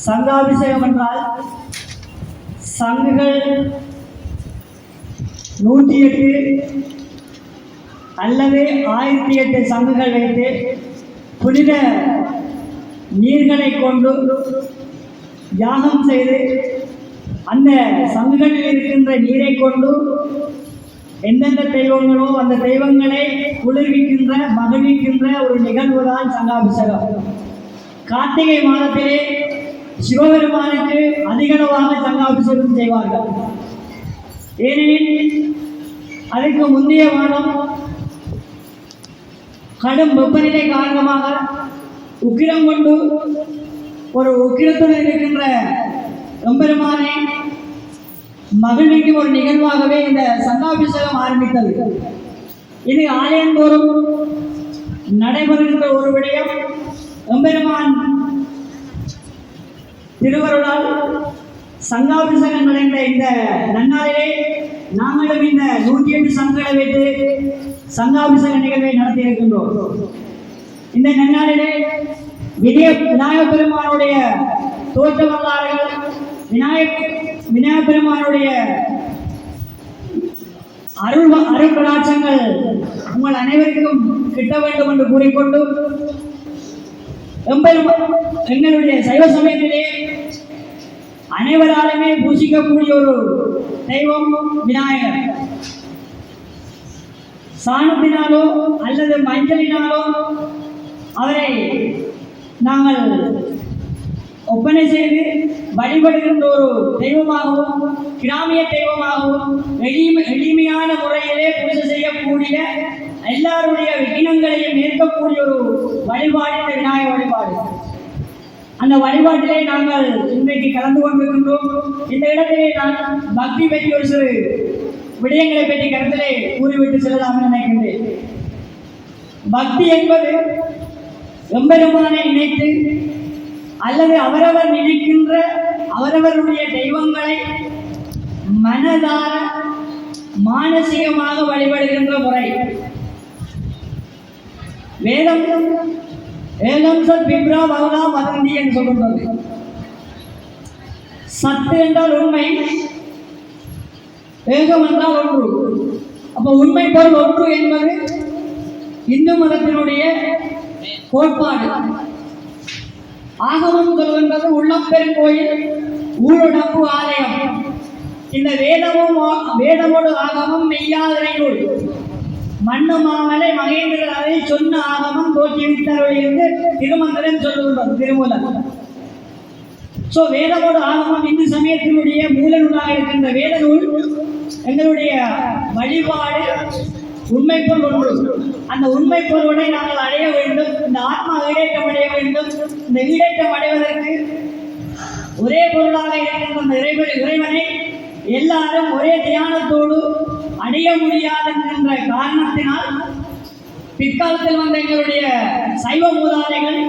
சங்காபிஷேகம் என்றால் சங்குகள் 108 அல்லது 1008 சங்குகள் வைத்து புனித நீர்களை கொண்டு யாகம் செய்து அந்த சங்குகளில் இருக்கின்ற நீரை கொண்டு எந்தெந்த தெய்வங்களோ அந்த தெய்வங்களை குளிர்விக்கின்ற மகிழ்விக்கின்ற ஒரு நிகழ்வு தான் சங்காபிஷேகம். கார்த்திகை மாதத்திலே சிவபெருமானுக்கு அதிகளவாக சங்காபிஷேகம் செய்வார்கள். ஏனெனில் அதற்கு முந்தைய மாதம் கடும் வெப்பநிலை காரணமாக உக்கிரம் கொண்டு ஒரு உக்கிரத்துடன் இருக்கின்ற எம்பெருமானை மகிழ்விக்கும் ஒரு நிகழ்வாகவே இந்த சங்காபிஷேகம் ஆரம்பித்தது. இது ஆலயந்தோறும் நடைபெறுகின்ற ஒரு விடயம். எம்பெருமான் திருவருளால் சங்காபிஷேகம் நடந்த இந்த நன்னாளிலே நாங்களும் இந்த 108 சங்குகளை வைத்து சங்காபிஷேக நிகழ்வை நடத்தி இருக்கின்றோம். இந்த நன்னாளிலே விநாயக பெருமானுடைய தோற்ற வரலாறுகள், விநாயக பெருமானுடைய அருள் கடாட்சங்கள் உங்கள் அனைவருக்கும் கிட்ட வேண்டும் என்று கூறிக்கொண்டு எங்களுடைய சைவ சமயத்திலே அனைவராலுமே பூசிக்கக்கூடிய ஒரு தெய்வம் விநாயகர். சாணத்தினாலோ அல்லது மஞ்சளினாலோ அவரை நாங்கள் ஒப்பனை செய்து வழிபடுகின்ற ஒரு தெய்வமாகவும் கிராமிய தெய்வமாகவும் எளிமையான முறையிலே பூஜை செய்யக்கூடிய எல்லாருடைய விக்கினங்களையும் ஏற்கக்கூடிய ஒரு வழிபாடு இந்த விநாயகர் வழிபாடு. அந்த வழிபாட்டிலே நாங்கள் இன்றைக்கு கலந்து கொண்டிருக்கின்றோம். இந்த இடத்திலே நான் பக்தி பற்றி ஒரு சிறு விடயங்களை பற்றி கருத்திலே கூறிவிட்டு செல்லலாம் நினைக்கின்றேன். பக்தி என்பது எம்பெருமானை நினைத்து அல்லது அவரவர் நினைக்கின்ற அவரவருடைய தெய்வங்களை மனதார மானசீகமாக வழிபடுகின்ற முறை. வேதம் ஏகம் சத் விப்ரா பகவதா வதந்தி என்று சொல்கின்றது. சத்து என்றால் உண்மை, ஏகம் என்றால் ஒன்று. அப்போ உண்மை பொருள் ஒன்று என்பது இந்து மதத்தினுடைய கோட்பாடு. ஆகமம் சொல்கின்றது உள்ளம் பெருங்கோயில் ஊருடம்பு ஆலயம். இந்த வேதமோடு ஆகமம் மெய்யாதிரை நூல். மண்ணு மாமலை மகேந்திரர் அதை சொன்ன ஆகமம் தோற்றுவித்தவர்களிருந்து திருமந்திரம் சொல்லுகின்றது திருமூலம். வேதமோடு ஆகமம் இந்து சமயத்தினுடைய மூல நூலாக இருக்கின்ற வேத நூல். எங்களுடைய வழிபாடு உண்மை பொருள் ஒன்று. அந்த உண்மை பொருளை நாங்கள் அடைய வேண்டும். இந்த ஆத்மா ஈடேற்றம் அடைய வேண்டும். இந்த ஈடேற்றம் அடைவதற்கு ஒரே பொருளாக இருக்கின்ற அந்த இறைவனை எல்லாரும் ஒரே தியானத்தோடு அடைய முடியாது என்கின்ற காரணத்தினால் பிற்காலத்தில் வந்த எங்களுடைய சைவ மூதாதைகள்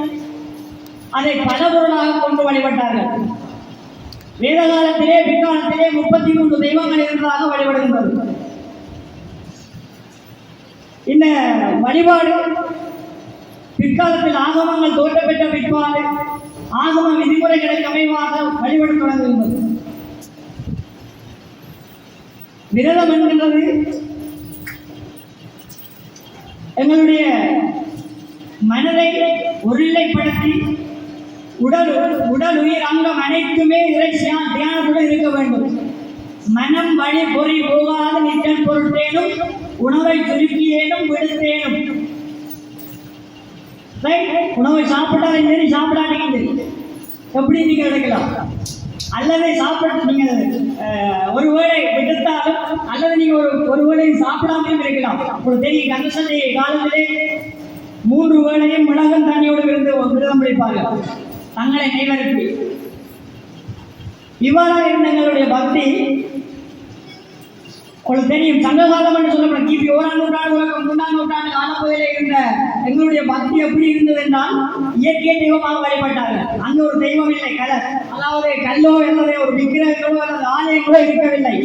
அதை பல பொருளாக கொண்டு வழிபட்டார்கள். வேத காலத்திலே பிற்காலத்திலே 33 தெய்வங்கள் இருந்ததாக வழிபடுகின்றது. இந்த வழிபாடு பிற்காலத்தில் ஆகமங்கள் தோற்றப்பெற்ற பிற்பாடு ஆகம விதிமுறைகளுக்கு அமைவாக வழிபட தொடங்குகின்றது. விரதம் என்கின்றது எங்களுடைய மனதை ஒருநிலைப்படுத்தி உடல் உயிர் அங்கம் அனைத்துமே இறை தியானத்துடன் இருக்க வேண்டும். மனம் வழி பொறி போகாத நிற்றல் பொருட்டேனும் உணவை சுருக்கியேனும் விடுத்தேனும். உணவை சாப்பிட்டாலும் சரி சாப்பிடாதீங்க எப்படி நீங்க எடுக்கலாம். அல்லது சாப்பிட்டு நீங்க ஒரு வேளை விடுத்தாலும் அல்லது நீங்க ஒரு வேளை சாப்பிடாமலும் இருக்கலாம். ஒரு தெரியும் கந்தசந்தை காலத்திலே 3 வேளையும் மிளகும் தண்ணியோடு இருந்து விரதம் பிடிப்பார்கள் தங்களை நெய்வரப்பி. இவ்வாறாக இருந்த எங்களுடைய பக்தி உங்களுக்கு தெரியும். சங்ககாலம் என்று சொல்லப்படும் கிபி 1ஆம் நூற்றாண்டு 3ஆம் நூற்றாண்டு காலப்பகுதியில் இருந்த எங்களுடைய பக்தி எப்படி இருந்தது என்றால் இயற்கை தெய்வமாக வழிபட்டார்கள். அங்கு ஒரு தெய்வம் இல்லை, அதாவது கல்லோ அல்லது ஒரு விக்கிரகங்களோ அல்லது ஆலயங்களோ இருக்கவில்லை.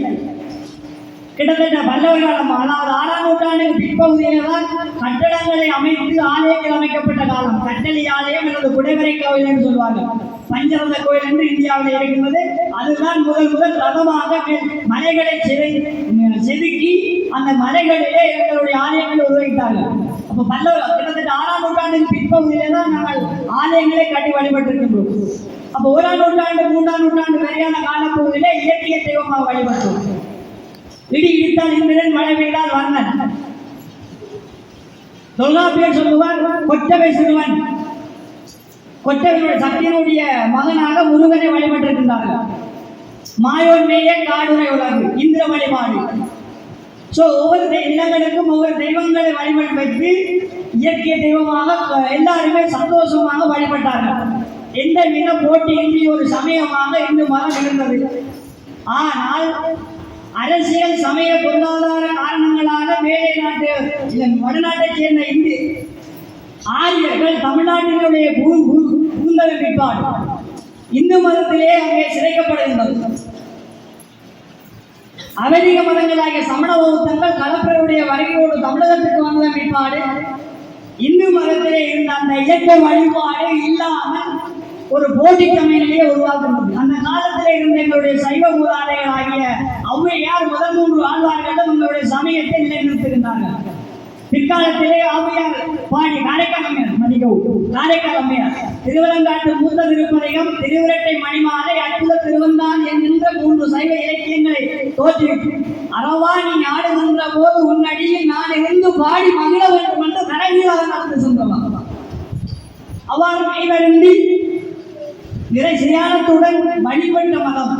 கிட்டத்தட்ட பல்லவர் காலம், அதாவது 6ஆம் நூற்றாண்டுக்கு பிற்பகுதியில் தான் கட்டடங்களை அமைத்து ஆலயங்கள் அமைக்கப்பட்ட காலம். கட்டளை ஆலயம் அல்லது குடைவரை கோவில் என்று சொல்வார்கள். பஞ்சரத கோயில் என்று இந்தியாவில் இருக்கின்றது. அதுதான் முதல் ரதமாக மலைகளை செதுக்கி அந்த மலைகளிலே எங்களுடைய ஆலயங்களை உருவாக்கிட்டார்கள். அப்ப பல்லவர் கிட்டத்தட்ட 6ஆம் நூற்றாண்டின் பிற்பகுதியிலே தான் நாங்கள் ஆலயங்களை கட்டி வழிபட்டிருக்கின்றோம். அப்ப 1ஆம் நூற்றாண்டு 3ஆம் நூற்றாண்டு வரையான காலப்பகுதியிலே இயற்கை தெய்வமாக வழிபட்டோம். இடி இடித்தால் இந்திரன், மழை பெய்தால் வர்ணன். தொல்காப்பியர் சொல்லுவார், கொற்றவை சிறுவன். கொற்றவனுடைய சக்தியினுடைய மகனாக முருகனை வழிபட்டிருக்கின்றார்கள். மாயோன்மேய காடுரை உலகு இந்திர வழிபாடு. ஒவ்வொரு நிலங்களுக்கும் ஒவ்வொரு தெய்வங்களை வழிபட்டு இயற்கை தெய்வமாக எல்லாருமே சந்தோஷமாக வழிபட்டார்கள். எந்த வித போட்டியின்றி ஒரு சமயமாக இந்து மதம் இருந்தது. ஆனால் அரசியல், சமய, பொருளாதார காரணங்களாக மேலை நாட்டு வடநாட்டைச் சேர்ந்த இந்து ஆரியர்கள் தமிழ்நாட்டினுடைய பூந்தல பிற்பாடு இந்து மதத்திலே அங்கே சிதைக்கப்படுகின்றது. அவதிக மதங்களாகிய சமண பௌத்தங்கள் கலப்பருடைய வருகையோடு தமிழகத்துக்கு வந்த பிற்பாடு இந்து மதத்திலே இருந்த அந்த இயற்கை வழிபாடு இல்லாமல் ஒரு போட்டி சமயத்திலே உருவாக்குகிறது. அந்த காலத்திலே இருந்த எங்களுடைய சைவ மூதாதைகள் ஆகிய ஔவையார் முதல் 3 ஆழ்வார்களும் எங்களுடைய சமயத்தை நிலைநிறுத்துகின்றார்கள். பிற்காலத்திலே ஔவையார் பாடி காரைக்கால் அம்மையார் திருவலங்காட்டு மூத்த திருப்பதிகம், திருவிரட்டை மணிமாலை, அற்புத திருவந்தான் என்கின்ற 3 சைவ இலக்கியங்களை தோற்றுவித்து அறவா நீ ஆடுகின்ற போது உன் அடியில் நான் இருந்து பாடி மகிழ வேண்டும் என்று கடைவீராக நடந்து சென்றோம். அவ்வாறு கைவருந்தி இறை சியானத்துடன் வழிபட்ட மதம்.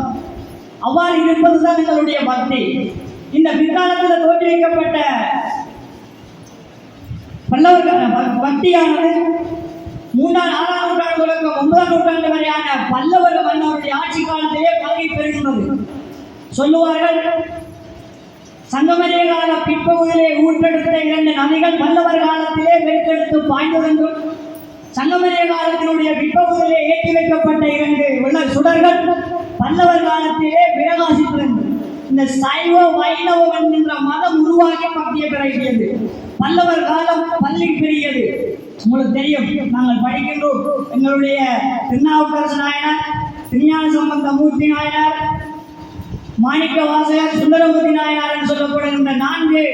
அவ்வாறு இருப்பதுதான் எங்களுடைய பக்தி. இந்த பிற்காலத்தில் தோற்றுவிக்கப்பட்ட பல்லவர் பக்தியானது 3ஆம் 4ஆம் நூற்றாண்டு தொடக்கம் 9ஆம் நூற்றாண்டு வரையான பல்லவர் மன்னருடைய ஆட்சி காலத்திலே பதவி பெறுகின்றது. சொல்லுவார்கள், சங்கமரிய கால பிற்பகுதியிலே ஊற்றெடுத்த 2 நதிகள் பல்லவர் காலத்திலே பெருக்கெடுத்து பாய்ந்ததென்றும், சங்கமரிய காலத்தினுடைய பிற்பகுதியிலே ஏற்றி வைக்கப்பட்ட 2 சுடர்கள் பல்லவர் காலத்திலே பிரகாசித்தது. இந்த சைவ வைணவம் என்கின்ற மதம் உருவாகி பக்தியை பெறவியது. பல்லவர் காலம் பள்ளி பெரியது. உங்களுக்கு தெரியும், நாங்கள் படிக்கின்றோம். எங்களுடைய திருநாவுக்கரசு நாயனார், திருஞான சம்பந்த மூர்த்தி நாயனார், மாணிக்க வாசகர், சுந்தரமூர்த்தி நாயனார் என்று சொல்லப்படுகின்ற 4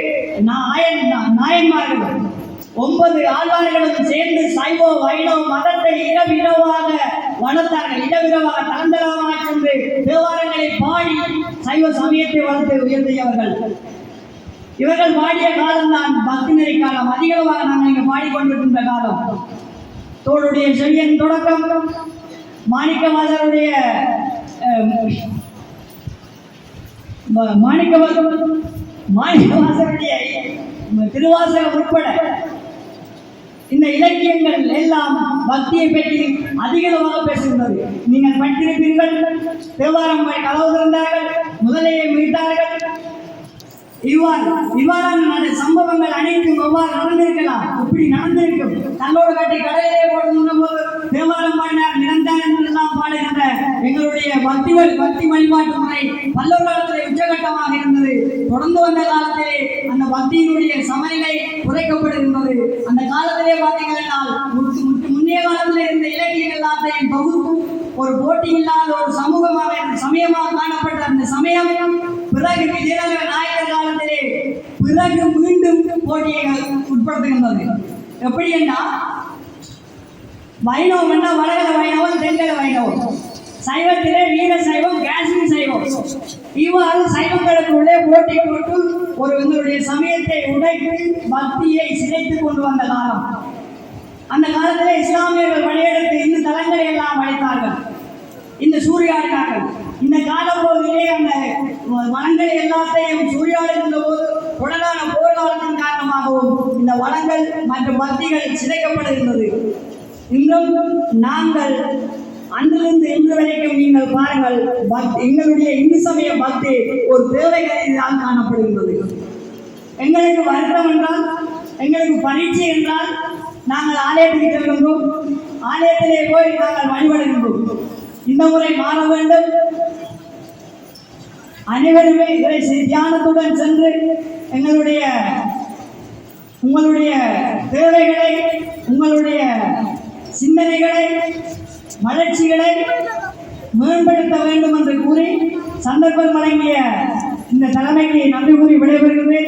நாயன்மார்கள் 9 ஆழ்வார்களும் சேர்ந்து சைவ வைணவ மதத்தை இரவிரவாக வளர்த்தார்கள். இரவிரவாக தரந்தரமாக சென்று தேவாரங்களை பாடி சைவ சமயத்தை வளர்த்து உயர்த்தியவர்கள். இவர்கள் பாடிய காலம்தான் பக்தி நெறி காலம். அதிகளவாக நாங்கள் இங்கு பாடிக்கொண்டிருக்கின்ற காலம். தோளுடைய செவியன் தொடக்கம் மாணிக்கவாசருடைய மாணிக்கவாசருடைய திருவாசகம் உட்பட இந்த இலக்கியங்கள் எல்லாம் பக்தியை பற்றி அதிகளவாக பேசுகின்றது. நீங்கள் படித்திருப்பீர்கள். தேவாரம் கதவு திறந்தார்கள், முதலையை மீட்டார்கள். இவ்வாறான சம்பவங்கள் அனைத்தும் எவ்வாறு நடந்திருக்கலாம், எப்படி நடந்திருக்கும். தன்னோடு கட்டி கடலிலே போடுகின்ற போது தேவாரம் பாடினார், நிரந்தர என்றெல்லாம் பாடுகின்ற எங்களுடைய பக்தி வழிபாட்டு முறை பல்லவர் காலத்திலே உச்சகட்டமாக இருந்தது. தொடர்ந்து வந்த காலத்திலே அந்த பக்தியினுடைய சமநிலை குறைக்கப்படுகின்றது. அந்த காலத்திலே பார்த்தீங்கன்னா முன்னைய காலத்திலே இருந்த இலக்கியங்கள் எல்லாத்தையும் தொகுத்து ஒரு போட்டி இல்லாத ஒரு சமூகமாக சமயமாக காணப்பட்ட அந்த சமயம் பிறகு விஜயநகர நாயக்கர் காலத்திலே பிறகு மீண்டும் போட்டியை உட்படுத்துகின்றது. எப்படி என்றால், வைணவம் என்ன வடகல வைணவம், தென்கல வைணவம். சைவத்திலே வீர சைவம், காஷ்மீர் சைவம். இவ்வாறு சைவங்களுக்குள்ளே போட்டி போட்டு ஒரு எங்களுடைய சமயத்தை உடைத்து பக்தியை சிதைத்துக் கொண்டு வந்த காலம். அந்த காலத்திலே இஸ்லாமியர்கள் படையெடுத்து இந்த தலங்களை எல்லாம் அழைத்தார்கள், இந்த சூறையாடினார்கள். இந்த காலப்பகுதியிலே அந்த வளங்களை எல்லாத்தையும் சூறையாடுகின்ற போது உடனான போராட்டத்தின் காரணமாகவும் இந்த வளங்கள் மற்றும் பக்திகள் சிதைக்கப்படுகின்றது. இன்றும் நாங்கள் அன்றிலிருந்து இன்று வரைக்கும் நீங்கள் பாருங்கள், எங்களுடைய இந்து சமய பக்தி ஒரு தேவைகளில் காணப்படுகின்றது. எங்களுக்கு வருத்தம் என்றால், எங்களுக்கு பரீட்சை என்றால் நாங்கள் ஆலயத்துக்கு செல்கின்றோம். ஆலயத்திலே போய் நாங்கள் வழிபடுகின்றோம். இந்த முறை மாற வேண்டும். அனைவருமே இறை தியானத்துடன் சென்று உங்களுடைய தேவைகளை, உங்களுடைய சிந்தனைகளை வளர்ச்சிகளை மேம்படுத்த வேண்டும் என்று கூறி சந்தர்ப்பம் வழங்கிய இந்த தலைமைக்கு நன்றி கூறி விடைபெறுகிறேன்.